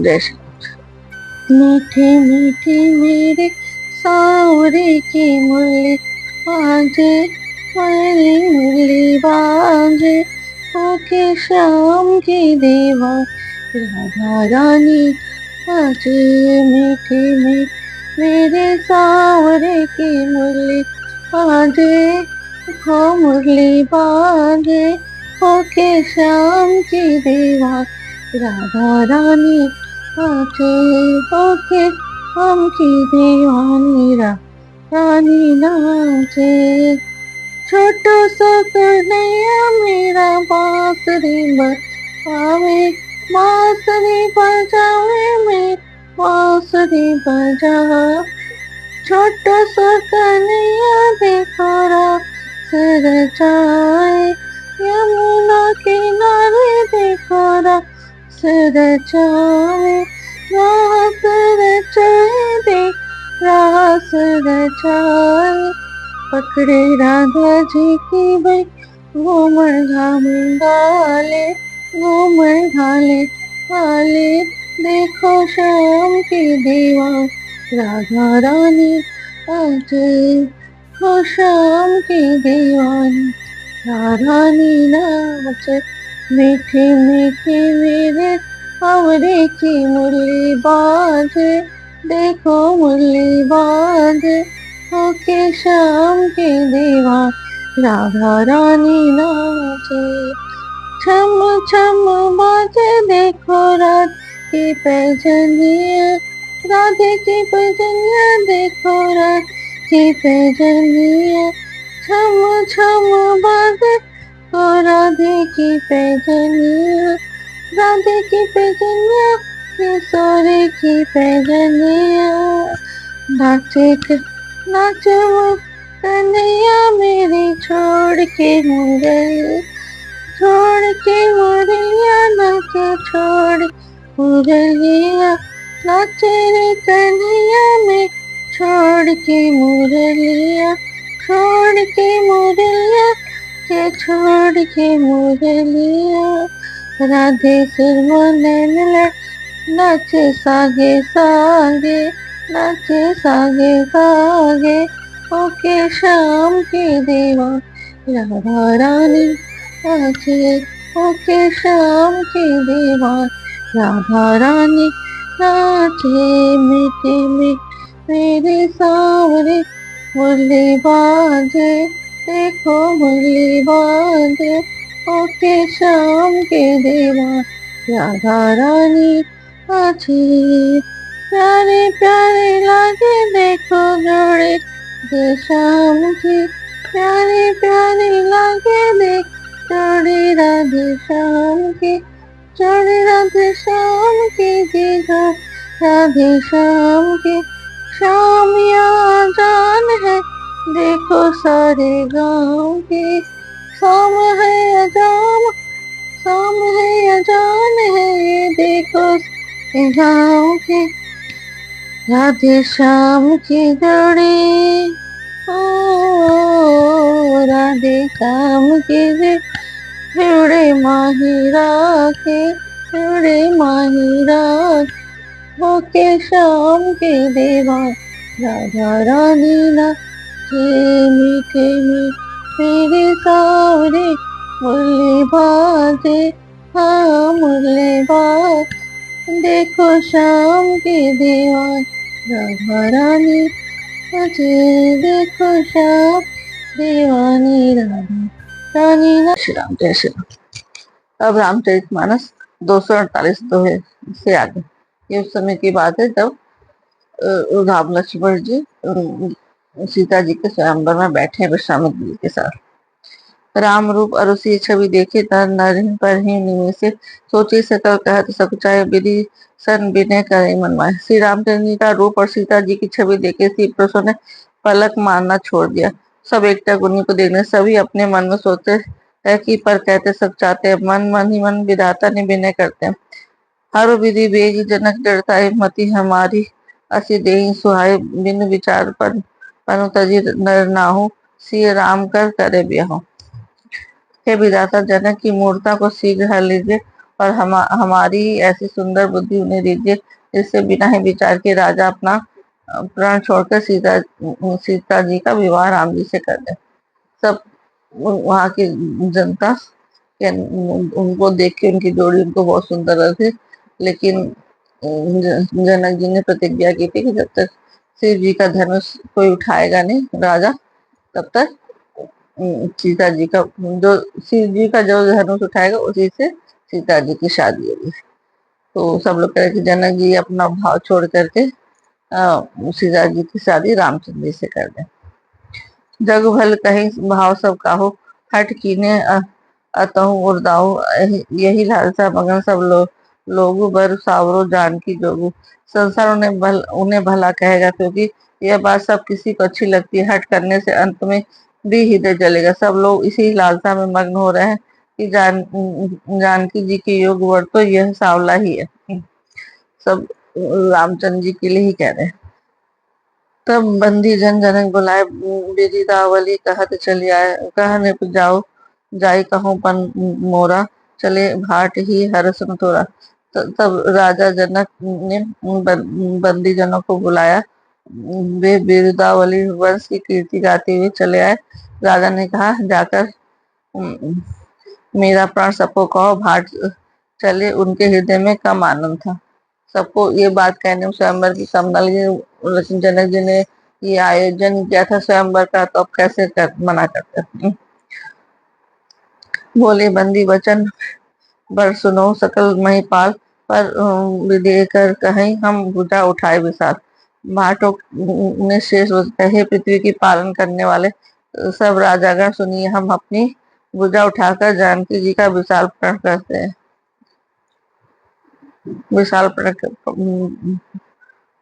जय श्री। मीठे मीठे मेरे सावरे की मुरली बाजे, मुरली मुरली बाजे, ओके श्याम की देवा राधा रानी बाजे। मीठे मीठे मेरे सावरे की मुरली बाजे, हो मुरली बाजे, ओके श्याम की देवा राधा रानी आके होके हम की दीवानी रानी नाचे। छोटो सा कन्हैया मेरा बांसुरी बजावे, बांसुरी बजावे मैं बांसुरी बजा। छोटो सा कन्हैया देखो रास रचाए, यमुना किनारे देखो रास रचाए, रास रचाए देख रास रचाए। पकड़े राधा जी की भाई घूमर घाम गाले, घूमर घाले गाले, देखो शाम की दीवा राधा रानी आज, हो शाम की दीवानी राधानी नाच। मीठी मीठी मेरे हावरे की मुरली बाजे, देखो मुरली बाजे, होके शाम के दीवा राधा रानी नाचे। छम छम बाजे देखो रात की पैजनिया, राधे की पैजनिया देखो रात की पैजनिया। छम छम बाजे को राधे की पैजनिया, राधे की पैजनिया, किशोरे की पैजनिया। नाचे नाचे वो कन्हैया मेरी छोड़ के मुरली, छोड़ के मुरलिया नाचे छोड़ मुरलिया, नाचे रे कन्हैया में छोड़ के मुरलिया, छोड़ के मुरलिया के छोड़ के मुरलिया। राधे सुरमा नैन लड़ नाचे सागे सागे, नाचे सागे सागे, ओके शाम के देवा राधा रानी नाचे, ओके शाम के देवा राधा रानी नाचे। मीठे मीठे मेरे सावरे मुरली बाजे, देखो मुरली बाजे, ओके शाम के देवा राधा रानी नाचे। प्यारे प्यारे लागे देखो जोड़े जे शाम की, प्यारे प्यारे लागे देख जोड़े राधे श्याम की, जोड़े राधे श्याम की दीदा राधे श्याम की। शाम यहाँ जान है देखो सारे गाँव की, शाम है अजाम, शाम है अजान है ये देखो गाँव के। राधे श्याम की जोड़ी, ओ राधे श्याम की जोड़े माहिरा के, जोड़े माहिरा होके शाम के देवा राधा रानी नाचे। मीठे मीठे मेरे सावरे मुरली बाजे, हाँ मुरली बाज, देखो शाम के देवा राधा रानी नाचे, देखो शाम दीवानी राधा रानी ना। श्री राम, जय श्री राम। अब रामचरितमानस 248 दोहे से आगे, ये उस समय की बात है जब राम लक्ष्मण जी सीता जी के स्वयंवर में बैठे विश्वामित्र जी के साथ। राम रूप अरुषि छवि देखे नर नर पर ही निवेशे, सोचे सकल कहत सकुचाए, विधि सन विनय करे मन माहे। श्री रामचंद्र जी का रूप और सीता जी की छवि देखे श्री पुरुषों ने पलक मारना छोड़ दिया। सब एकटक उन्हीं को देखने, सभी अपने मन में सोचते है कि पर कहते सब चाहते हैं, मन मन ही मन विधाता ने विनय करते हैं। हर विधि बेग जनक जड़ता मति हमारी, असी देहि सुहाय बिन विचार पर पनु तजी नर नाहु, सिय राम कर करे ब्याहो। हे विधाता, जनक की मूर्ता को शीघ्र हर लीजिए और हमारी ही ऐसी सुंदर बुद्धि उन्हें दीजिए जिससे बिना ही विचार के राजा अपना प्राण छोड़कर सीता सीता जी का विवाह राम जी से कर दे। सब वहाँ की जनता उनको देख के उनकी जोड़ी उनको बहुत सुंदर लगी, लेकिन जनक जी ने प्रतिज्ञा की थी कि जब तक शिव जी का धनुष कोई उठाएगा नहीं राजा, तब तक सीता जी का जो शिव जी का जो धनुष उठाएगा उसी से सीता जी की शादी होगी। तो सब लोग कह रहे कि जनक जी अपना भाव छोड़ करके सीता जी की शादी रामचंद्र जी से कर दें। जग भल कहीं भाव सब काहू, हट कीने अतहु उर्दाऊ, यही लालसा मगन सब लोगु बर सावरो जान की जोगु। संसार उन्हें भला कहेगा, क्योंकि यह बात सब किसी को अच्छी लगती है। हट करने से अंत में भी हृदय जलेगा। सब लोग इसी लालसा में मग्न हो रहे हैं कि जानकी जी के योग वर तो यह सांवला ही है। सब रामचंद्र जी के लिए ही कह रहे हैं। तब बंदी जन जनक बुलाए, बिदिदावली कहत चली आए। कह निप जाओ जाई कहूँ पन मोरा, चले भाट ही हरस न तोरा। तब राजा जनक ने बंदी जनों को बुलाया। वे बिरुदावली वंश की कीर्ति गाते हुए चले आए। राजा ने कहा, जाकर मेरा प्राण सबको कहो, भाट चले। उनके हृदय में कम आनंद था। सबको ये बात कहने में स्वयंवर की कम न लगी, लेकिन जनक जी ने ये आयोजन किया था स्वयंवर का, तो अब कैसे मना करते। बोले, बंदी वचन बर सुनो सकल महिपाल, पर विधेय कर कहीं हम भुजा उठाए विशाल। भाटों ने शेष कहे, पृथ्वी की पालन करने वाले सब राजागण सुनिए, हम अपनी भुजा उठाकर जानकी जी का विशाल प्रण करते हैं। विशाल प्रण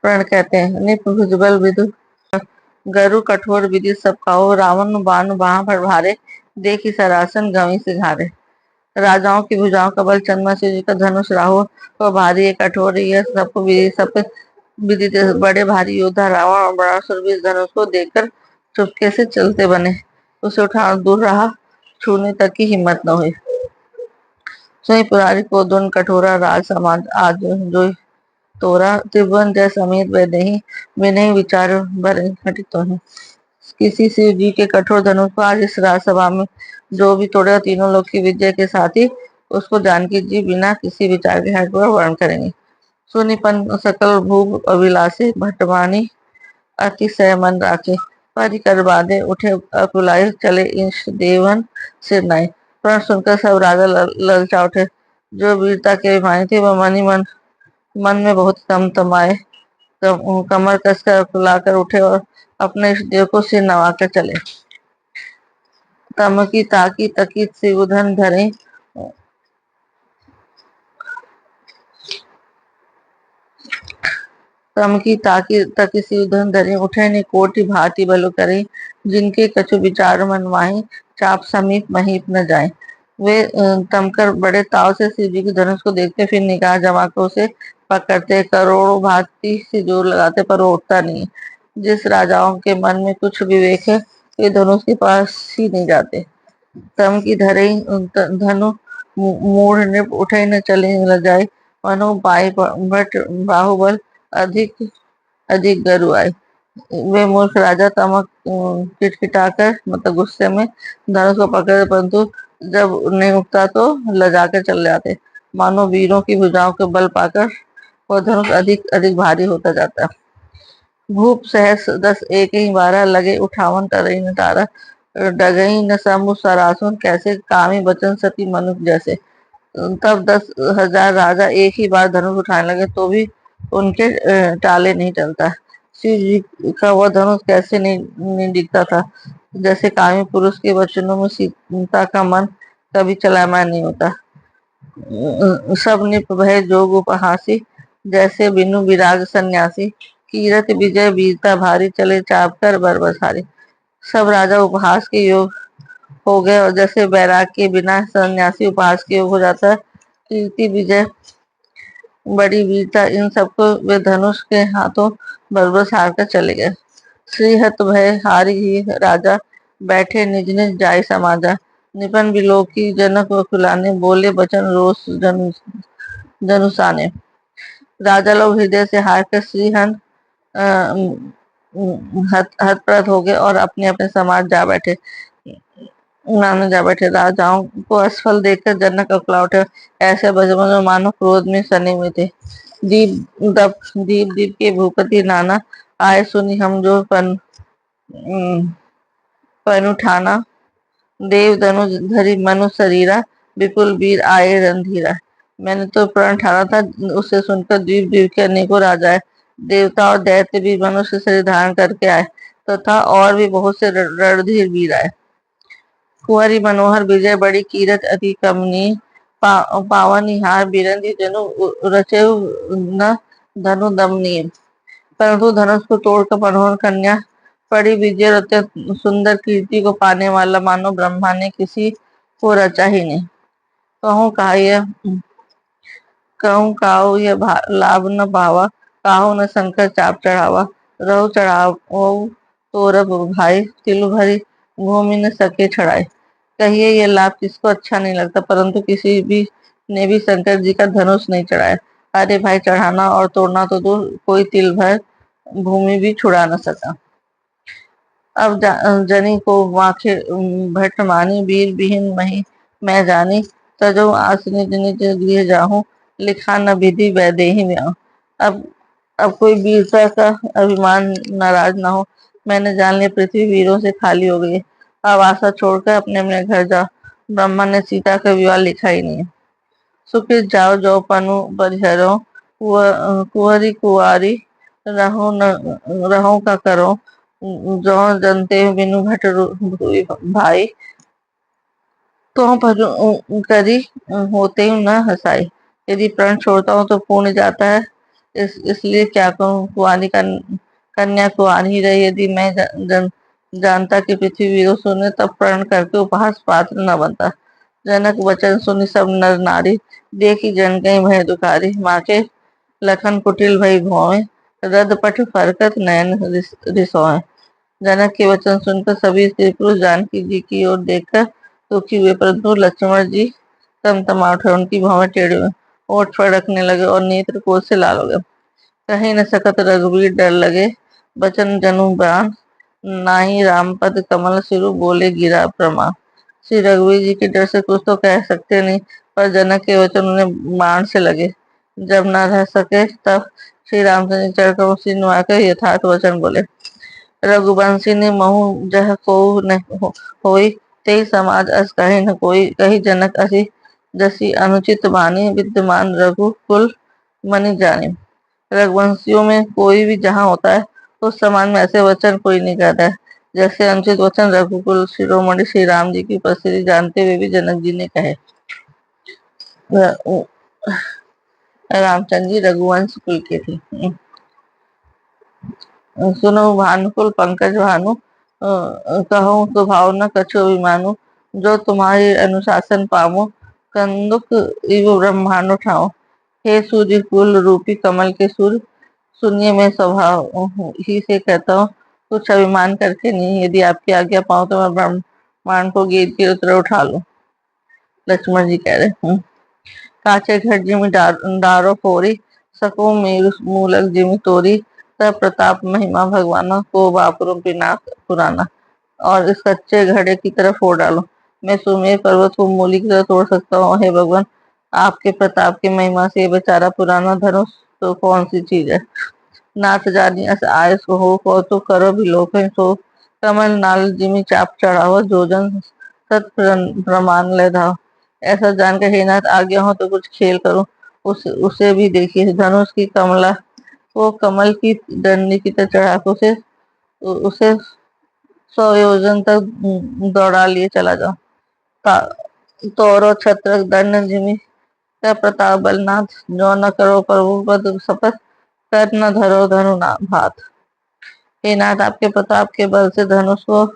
कहते हैं। निप भुजबल विदु गरु कठोर विधि सब खाओ, रावण बानु बाह भर भारे, देखी सरासन गवी से घारे। राजाओं की भुजाओं का बल, चंद्रमा शिव जी का धनुष राहु तो भारी है कठोर, यह सब विदित बड़े भारी योद्धा रावण और बरासुर भी इस धनुष को देखकर चुपके से चलते बने। उसे उठा दूर रहा, छूने तक की हिम्मत न हुई। सोई पुरारी को दोन कठोरा राज समाज, आज जो तोरा त्रिभुवन जय समेत वह नहीं, वे नहीं विचार भरे घटित तो है। किसी शिव जी के कठोर धनुष को आज इस राजसभा में जो भी तोड़ेगा, तीनों लोग की विजय के साथ ही उसको जानकी जी बिना किसी विचार के हट पर वर्ण करेंगे। सुनिपन सकल भूप अभिलाषी, भटवानी अतिशय मन राखे, परिकर बाधे उठे अकुलाए, चले इंश देवन सिर नाई। प्रण सुनकर सब राजा ललचा उठे। जो वीरता के अभिमानी थे वह मन में बहुत कम तमाए, कमर कसकर अकुलाकर उठे और अपने इष्ट देव को सिर नवाकर चले। तमकी ताकी तकी शिवधन धरे, तमकी ताकी तकी शिवधन धरे, उठे ने कोटि भांति बलु करे, जिनके कछु विचार मन माही, चाप समीप महीप न जाए। वे तमकर बड़े ताव से शिव जी के धनुष को देखते, फिर निगाह जमा कर उसे पकड़ते, करोड़ों भांति से जोर लगाते, पर वो उठता नहीं। जिस राजाओं के मन में कुछ विवेक है वे धनुष के पास ही नहीं जाते। तम की धरे धनु मूढ़ नृप, उठे न चले न जाए, मनो पाए भट बाहुबल, अधिक अधिक गरु आए। वे मूर्ख राजा तमक किटकिटाकर मतलब गुस्से में धनुष को पकड़े, परंतु जब नहीं उठता तो लजाकर चले जाते। मानो वीरों की भुजाओं के बल पाकर वह धनुष अधिक अधिक भारी होता जाता। भूप सहस 10 एक ही 12, लगे उठावन तरई न तारा, डगई न समु सरासुन, कैसे कामी बचन सती मनुष्य जैसे। तब 10,000 राजा एक ही बार धनुष उठाने लगे, तो भी उनके टाले नहीं चलता। शिव जी का वह धनुष कैसे नहीं दिखता था, जैसे कामी पुरुष के वचनों में सीता का मन कभी चलायमान नहीं होता। सब निप भय जोग उपहासी, जैसे बिनु विराग सन्यासी, कीरत विजय वीरता भारी, चले चाप कर बरबसारी। सब राजा उपहास के योग हो गए, और जैसे बैराग के बिना सन्यासी उपहास के योग हो जाता है, कीर्ति विजय बड़ी वीरता, इन सबको वे धनुष के हाथों बरबस हार कर चले गए। श्रीहत भय हारी ही राजा, बैठे निज निज जाय समाजा, निपन बिलोकी जनक व खुलाने, बोले बचन रोष जनुसाने। राजा लोग हृदय से हार कर श्रीहन हतप्रभ हो गए और अपने अपने समाज जा बैठे, नाम जा बैठे। राजाओं को असफल देखकर जनक अकला उठे, ऐसे बजमन मानो क्रोध में सने हुए थे। दीप दीप के भूपति नाना, आए सुनी हम जो पन उठाना। देव धनुष धरि मनु शरीरा, विपुल वीर आए रणधीरा। मैंने तो प्रण ठाना था, उसे सुनकर द्वीप द्वीप के अनेकों राजाएं, देवता और दैत्य भी मनुष्य शरीर धारण करके आए, तथा और भी बहुत से रणधीर वीर आए। कुंवरी मनोहर विजय बड़ी कीरत अति कमनी, पावनिहार बिरंधी जनु रचे न धनु दमनीय। परंतु धनुष को तोड़कर मनोहर कन्या पड़ी विजय और अत्यंत सुंदर कीर्ति को पाने वाला मानो ब्रह्मा ने किसी को रचा ही नहीं। कहूँ कहा यह कहूँ काऊ यह लाभ न पावा, काहू न शंकर चाप चढ़ावा। रहु चढ़ाओ तोरब भाई, तिल भरी भूमि न सके छड़ाए। कहिए यह लाभ किसको अच्छा नहीं लगता, परंतु किसी भी ने भी शंकर जी का धनुष नहीं चढ़ाया। अरे भाई, चढ़ाना और तोड़ना तो दूर, कोई तिल भर भूमि भी छुड़ा न सका। अब जनी को वाखे भट्ट मानी, वीर विहीन मही मैं जानी। तजो आस निज निज गृह जाहूं, लिखा न विधि वैदेही में आऊं। अब कोई वीरता का अभिमान नाराज ना हो। मैंने जान लिया पृथ्वी वीरों से खाली हो गई है। अब आशा छोड़कर अपने अपने घर जाओ। ब्रह्मा ने सीता का विवाह लिखा ही नहीं है। सुखित जाओ जो पनु परिहरो, कुंवरी कुंवारी रहो न रहो का करो। जो जनते बिनु भट भाई, तो पर करी होते न हंसाई। यदि प्रण छोड़ता हूँ तो पुण्य जाता है, इसलिए क्या कहूँ। कुंवारी कन्या कुंवारी ही रही। यदि मैं जानता कि पृथ्वी वीरों सुने, तब प्रण करके उपहास पात्र न बनता। जनक वचन सुनी सब नर नारी, देखी जन गई भय दुखारी। माँ के लखन कुटिल भई भोए, रद पट फरकत नयन रिसोए। जनक के वचन सुनकर सभी स्त्री पुरुष जानकी जी की ओर देखकर दुखी हुए, परंतु लक्ष्मण जी तमतमा उठे। उनकी भौहें टेढ़ी हुई, ओठ फड़कने लगे और नेत्र क्रोध से लाल हो गए। कहीं न सकत रघुवीर डर लगे, बचन जनु बाण। नाई राम पद कमल सिरु, बोले गिरा प्रमाण। श्री रघुवीर जी के डर से कुछ तो कह सकते नहीं, पर जनक के वचन उन्हें बाण से लगे। जब न रह सके तब श्री रामचंद्र जी चढ़कर सिर नुआकर यथार्थ वचन बोले। रघुवंशी ने महु जह को न होई, ते समाज अस कहे न कोई। कही जनक असी जसी अनुचित बानी, विद्यमान रघुकुल मनि जानी। रघुवंशियों में कोई भी जहाँ होता है, उस समाज में ऐसे वचन कोई नहीं कहता है, जैसे अनुचित वचन रघुकुल शिरोमणि श्री राम जी की उपस्थिति जानते हुए भी जनक जी ने कहे। रामचंद्र जी रघुवंश कुल के थे। सुनो भानुकुल पंकज भानु, कहो तो भाव न कछु अभिमानु। जो तुम्हारे अनुशासन पावो, कंदुक इव ब्रह्मांड उठाओ। हे सूर्य कुल रूपी कमल के सूर्य, सुनिए मैं स्वभाव ही से कहता हूँ, कुछ अभिमान करके नहीं। यदि आपकी आज्ञा पाऊँ तो मैं ब्रह्मांड को गेंद की तरह उठा लूं। लक्ष्मण जी कह रहे, काचे घर जिमि डारो फोरी, सको मेरु मूलक जिमि तोरी। तब प्रताप महिमा भगवाना, को बापुरम पिनाक पुराना। और इस कच्चे घड़े की तरफ फोड़ डालो, मैं सुमेर पर्वत को मूली की तरह तोड़ सकता हूँ। हे भगवान, आपके प्रताप की महिमा से बेचारा पुराना धनुष तो कौन सी चीज है। नाथ जानी अस आयस हो, कौतुक करो भी लोक सो। कमल नाल जिमि चाप चढ़ाओ, जोजन सत प्रमाण ले धाओ। ऐसा जानकर हे नाथ, आज्ञा हो तो कुछ खेल करो। उसे भी देखिए, धनुष की कमला वो कमल की डंडी की तरह चढ़ा कर उसे 100 योजन तक दौड़ा लिए चला जाओ। तोरो छत्रक दंड जिमि क्या प्रताप बलनाथ। जो न करो प्रभु पद शपथ, कर न धरो धनु ना भात। हे नाथ, आपके प्रताप के बल से धनुष को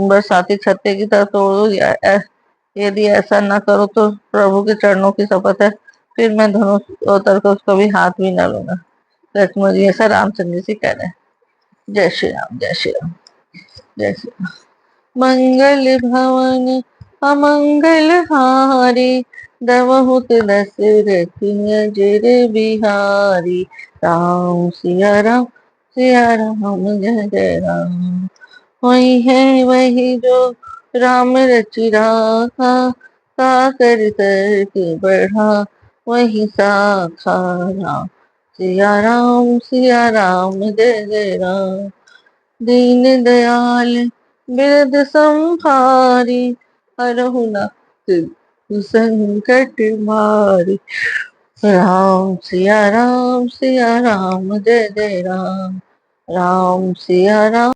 बरसाती छत्ते की तरह तोड़ दो। यदि ऐसा न करो तो प्रभु के चरणों की शपथ है, फिर मैं धनुष उतर कर उसको भी हाथ भी न लूंगा। लक्ष्मण जी ऐसा रामचंद्र जी से कह रहे हैं। जय श्री राम, जय श्री राम, जय श्री राम। मंगल भवन अमंगल हारी, दमहुत दशरथ अजर बिहारी। राम सिया राम जय जय राम। वही है वही जो राम रचि राखा, साकर करके बढ़ा वही साखा। राम सिया राम जय जय राम। दीन दयाल बिरद संहारी, हरहु न संकट मारी। राम सिया राम जय जय राम। राम सिया राम।